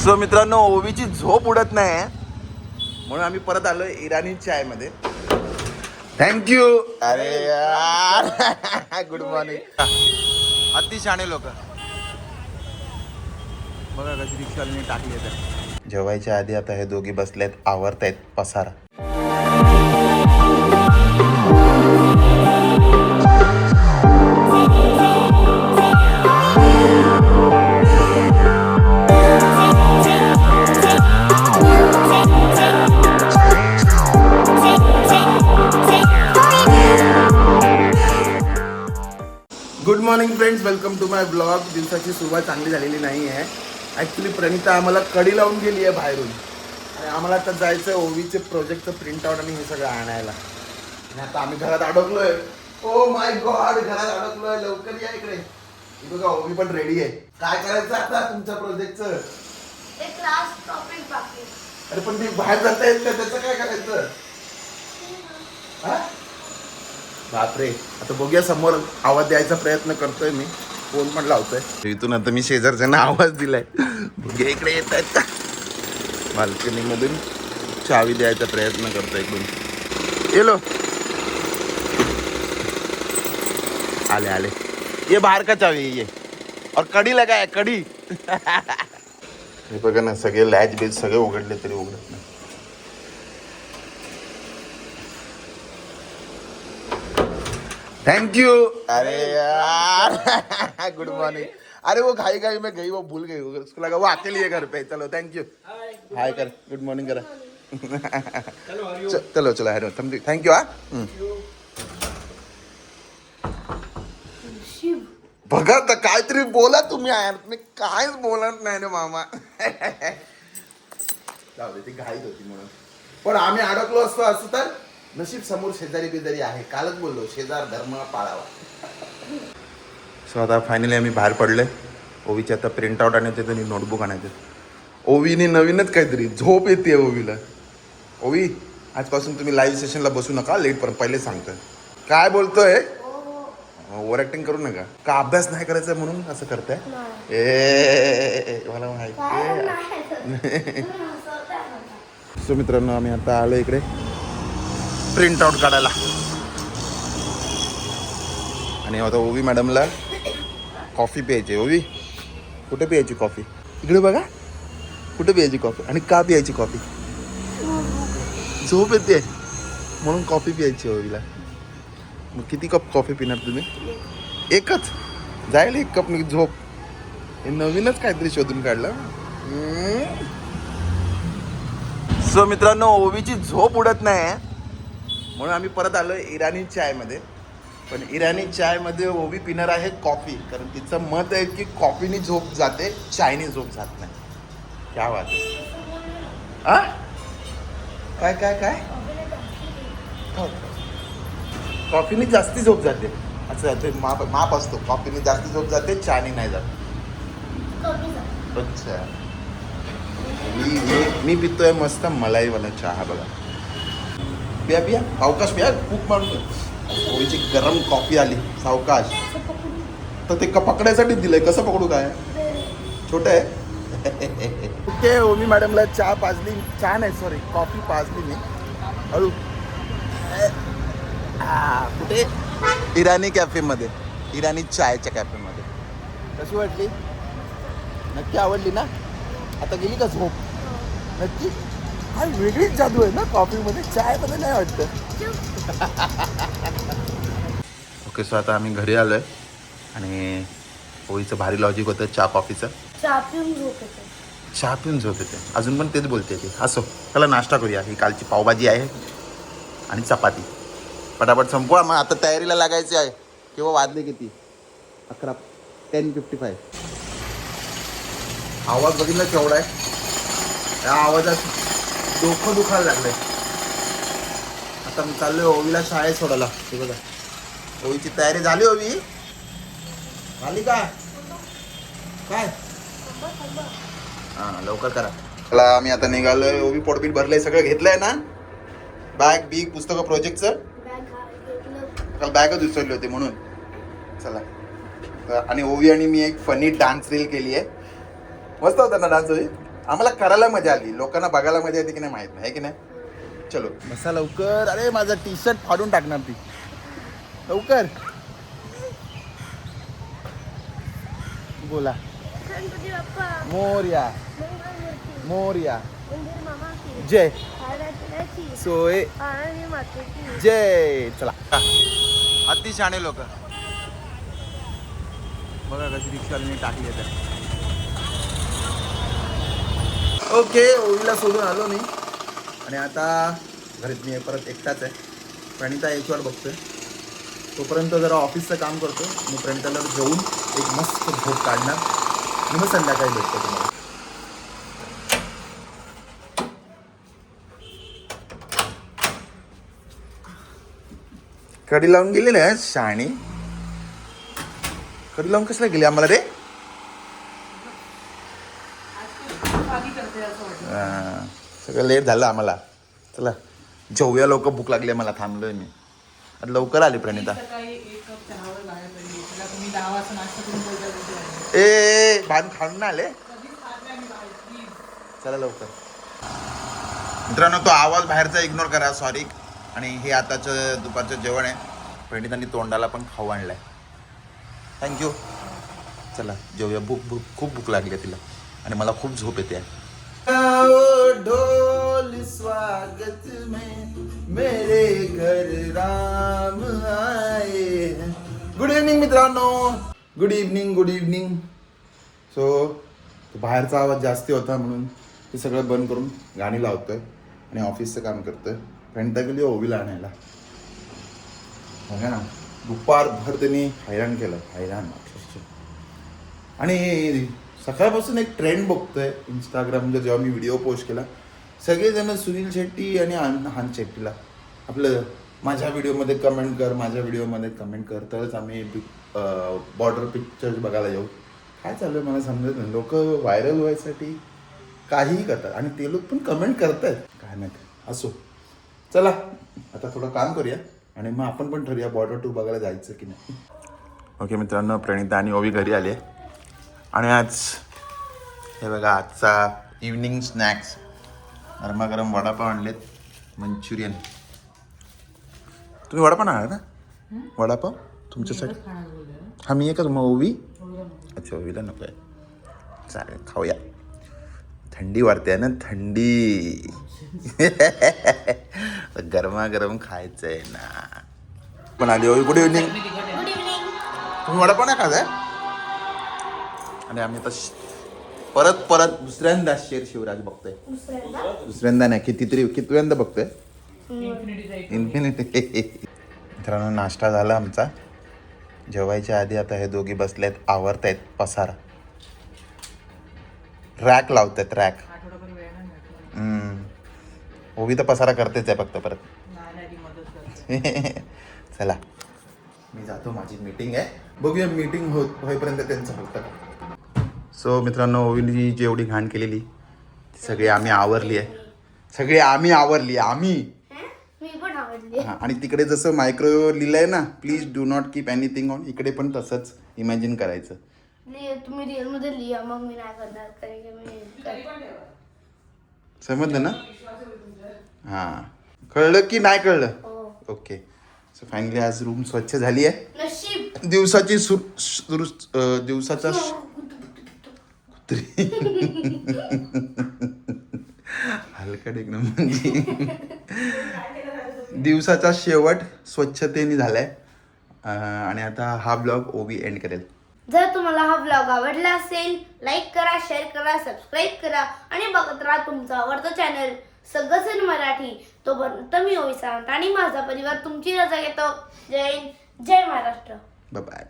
So मित्रांनो, ओवीची झोप उडत नाही म्हणून आम्ही परत आलोय इराणी चाय मध्ये. थँक्यू. अरे यार गुड मॉर्निंग. अति शाणे लोक बघा कशी रिक्षावाल्याने टाकली आहे. जेवायच्या आधी आता हे दोघी बसलेत, आवरतायत पसारा. Good morning friends, welcome to my blog. दिवसाची सुरुवात चांगली झालेली नाही आहे. ॲक्च्युली प्रणिता आम्हाला कडी लावून गेली आहे बाहेरून आणि आम्हाला आता जायचं आहे ओवीचे प्रोजेक्टचं प्रिंट आउट आणि हे सगळं आणायला. आणि आता आम्ही घरात अडकलोय. ओ माय गॉड, घरात अडकलोय. लवकर या इकडे. बघा ओवी पण रेडी आहे. काय करायचं आता तुमच्या प्रोजेक्टचं? अरे पण ते बाहेर जाता येत का? त्याचं काय करायचं? बापरे, आता बघूया. समोर आवाज द्यायचा प्रयत्न करतोय मी, फोन पण लावतोय. इथून आता मी शेजारच्यांना आवाज दिलाय. बघूया इकडे येत आहेत का. बाल्कनी मधून चावी द्यायचा प्रयत्न करतोय. इकडून येलो. आले आले. ये बाहेर का चावी ये. और कडी लगाय कडी. हे बघा ना, सगळे लॅच बेच सगळे उघडले तरी उघडत नाही. Thank you. अरे यार गुड मॉर्निंग. अरे वो घाई घाई में गई, वो भूल गई. उसको लगा वो अकेली है घर पे. चलो थैंक यू. हाय कर, गुड मॉर्निंग करा. चलो चलो हॅलो थँक यू. बघा तर काहीतरी बोला तुम्ही. यार मी काहीच बोलत नाही ना मामा. जाऊ दे, ती घाईत होती म्हणून. पण आम्ही अडकलो असतो असं तर नशीब समोर शेजारी बिजारी आहे. कालच बोललो शेजार धर्म पाळावा. सो आता फायनली आम्ही बाहेर पडले. ओवीचे आता प्रिंट आउट आणायचे आणि नोटबुक आणायचे. ओवीने नवीनच काहीतरी झोप येते ओवीला. ओवी, आजपासून तुम्ही लाईव्ह सेशनला बसू नका लेट पर्यंत. पहिले सांगतोय. काय बोलतोय? ओव्हर ऍक्टिंग करू नका. का अभ्यास नाही करायचा म्हणून असं करताय? ए मला माहिती. सो मित्रांनो, आम्ही आता आलो इकडे प्रिंट आउट काढायला. आणि आता ओवी मॅडमला कॉफी प्यायची. ओवी, कुठे प्यायची कॉफी? इकडे बघा, कुठे प्यायची कॉफी आणि का प्यायची कॉफी? झोप येते म्हणून कॉफी प्यायची ओवीला. मग किती कप कॉफी पिणार तुम्ही? एकच जाईल. एक कप मी झोप. हे नवीनच काहीतरी शोधून काढलं. सो मित्रांनो, ओवीची झोप उडत नाही म्हणून आम्ही परत आलोय इराणी चाय मध्ये. पण इराणी चाय मध्ये ओवी पिणार आहे कॉफी, कारण तिचं मत आहे की कॉफीनी झोप जाते, चायनी झोप जात नाही. क्या बात आहे. काय काय काय कॉफीनी जास्ती झोप जाते असं ते माप असतो. कॉफीनी जास्ती झोप जाते, चायनी नाही जात. अच्छा. मी पितोय मस्त मलाईवाला चहा. बघा, पिया पिया सावकाश पिया. खूप मारून ओवीची गरम कॉफी आली. सावकाश. तर ते पकडायसाठी दिलंय. कसं पकडू? काय छोटं आहे. ओके, ओवी मॅडमला चहा पाजली. चहा नाही, सॉरी, कॉफी पाजली मी. हळू. कुठे? इराणी कॅफेमध्ये, इराणी चायच्या कॅफेमध्ये. कशी वाटली? नक्की आवडली ना? आता गेली का झोप? नक्की. हा वेगळीच जादू आहे ना कॉफीमध्ये, चायमध्ये नाही वाटतं. ओके, सो आता आम्ही घरी आलोय आणि ओवीचं भारी लॉजिक होतं चहा कॉफीचं. चहा पिऊन झोप येते. अजून पण तेच बोलते ती. असो, चला नाश्ता करूया. ही कालची पावभाजी आहे आणि चपाती. पटापट संपवा, मग आता तयारीला लागायची आहे. किंवा वाजले किती? 10:55. आवाज बघितला केवढा आहे. या आवाजात डोकं दुखायला लागलंय. आता मी चाललोय ओवीला शाळेत सोडायला. हे बघा, ओवीची तयारी झाली. ओवी झाली का? काय? हा, लवकर करा. चला, आम्ही आता निघालोय. ओवी पोटपीट भरलंय, सगळं घेतलंय ना? बॅग बीग पुस्तकं प्रोजेक्टचं. काल बॅगच विसरली होती म्हणून. चला, आणि ओवी आणि मी एक फनी डान्स रील केली आहे. मस्त होता ना डान्स ओवी? आम्हाला करायला मजा आली, लोकांना बघायला मजा येते की नाही माहित नाही, है की नाही. चलो बसा लवकर. अरे माझा टी शर्ट फाडून टाकणार ती. लवकर बोला. गणपती बाप्पा मोरया मंगळमूर्ती मोरया. मंदिर मामा की जय आराधनाची सोय आणि मातेची जय. चला अति शहाणे लोक बघा कशी रिक्षावाल्याने टाकली आहे. ओके ओवीला सोडून आलो मी आणि आता घरात मी परत एकटाच आहे. प्रणिता याची वाट बघतोय. तोपर्यंत जरा ऑफिसचं काम करतो. मी प्रणिताला जाऊन एक मस्त झोप काढणार आणि मग संध्याकाळी भेटतो तुम्हाला. कडी लावून गेली ना शाणी. कडी लावून कसला गेली आम्हाला रे. सगळं लेट झालं आम्हाला. चला जेवूया, लोक भूक लागली मला. थांबलोय मी. आता लवकर आली प्रणिता. ए भान खाऊन ना आले. चला लवकर. मित्रांनो तो आवाज बाहेरचा इग्नोर करा, सॉरी. आणि हे आताचं दुपारचं जेवण आहे. प्रणितांनी तोंडाला पण खाऊ आणलाय. थँक्यू. चला जेवूया. भूक खूप भूक लागली आहे तिला आणि मला खूप झोप येते. ढोल स्वागत में मेरे घर राम आए. गुड इव्हनिंग मित्रांनो. Good evening good evening. So बाहेरचा आवाज जास्ती होता म्हणून ते सगळं बंद करून गाणी लावतोय आणि ऑफिसचं काम करतोय. प्रणिता गेली ओवीला आणायला. बघा ना दुपारभर त्यांनी हैराण केलं. हैराण अक्षरशः. आणि सकाळपासून एक ट्रेंड बघतोय इंस्टाग्रामला. जेव्हा मी व्हिडिओ पोस्ट केला सगळेजण सुनील शेट्टी आणि हान शेट्टीला आपलं माझ्या व्हिडिओमध्ये कमेंट कर, माझ्या व्हिडिओमध्ये कमेंट कर, तरच आम्ही बॉर्डर पिक्चर बघायला जाऊ. काय चालू आहे मला समजत नाही. लोक व्हायरल व्हायसाठी काहीही करतात आणि ते लोक पण कमेंट करतात. काय नाही असो. चला आता थोडं काम करूया आणि मग आपण पण ठरूया बॉर्डर 2 बघायला जायचं की नाही. ओके मित्रांनो, प्रणिता आणि ओवी घरी आले आणि आज हे बघा आजचा इव्हनिंग स्नॅक्स. गरमागरम वडापाव आणलेत, मंचुरियन. तुम्ही वडापाव आणणार ना. वडापाव तुमच्यासाठी. हा मी एकच. मग ओवी. अच्छा ओवीला नको आहे. चालेल खाऊया. थंडी वाढते ना थंडी. गरमागरम खायचं आहे ना. पण आली ओवी. Good evening. Good evening. तुम्ही वडापाव नाही खात आहे. आणि आम्ही आता परत दुसऱ्यांदा शेर शिवराज बघतोय. दुसऱ्यांदा नाही कितव्यांदा बघतोय. इन्फिनिटी. मित्रांनो नाश्ता झाला आमचा. जेवायच्या आधी आता हे दोघी बसलेत, आवरतायत पसारा. रॅक लावतात रॅक. ओवी तर पसारा करतेच आहे फक्त परत. चला मी जातो, माझी मीटिंग आहे. बघूया मीटिंग होईपर्यंत त्यांचं होतं. सो मित्रांनो ओवीने जेवढी घाण केलेली सगळी आम्ही आवरली आहे. आम्ही मी पण आवडली. हां. आणि तिकडे जसं मायक्रोवेव्ह लिहिलंय ना, please do not keep anything on, इकडे पण तसंच इमॅजिन करायचं. तुम्ही रिअल मध्ये लिहा, मग मी नाही करणार. कारण की मी समजलं ना. हां कळलं की नाही कळलं. ओके. सो फायनली आज रूम स्वच्छ झाली आहे. नशीब दिवसाचा हलकट एक म्हणजे दिवसाचा शेवट स्वच्छतेने झालाय. आणि आता हा ब्लॉग ओवी एंड करेल. जर तुम्हाला हा ब्लॉग आवडला असेल लाईक करा, शेअर करा, सबस्क्राईब करा आणि बघत राहा तुमचा आवडता चॅनल सगळं मराठी. तोपर्यंत मी ओवी सावंत आणि माझा परिवार तुमची रजा घेतो. जय हिंद, जय महाराष्ट्र. Bye bye.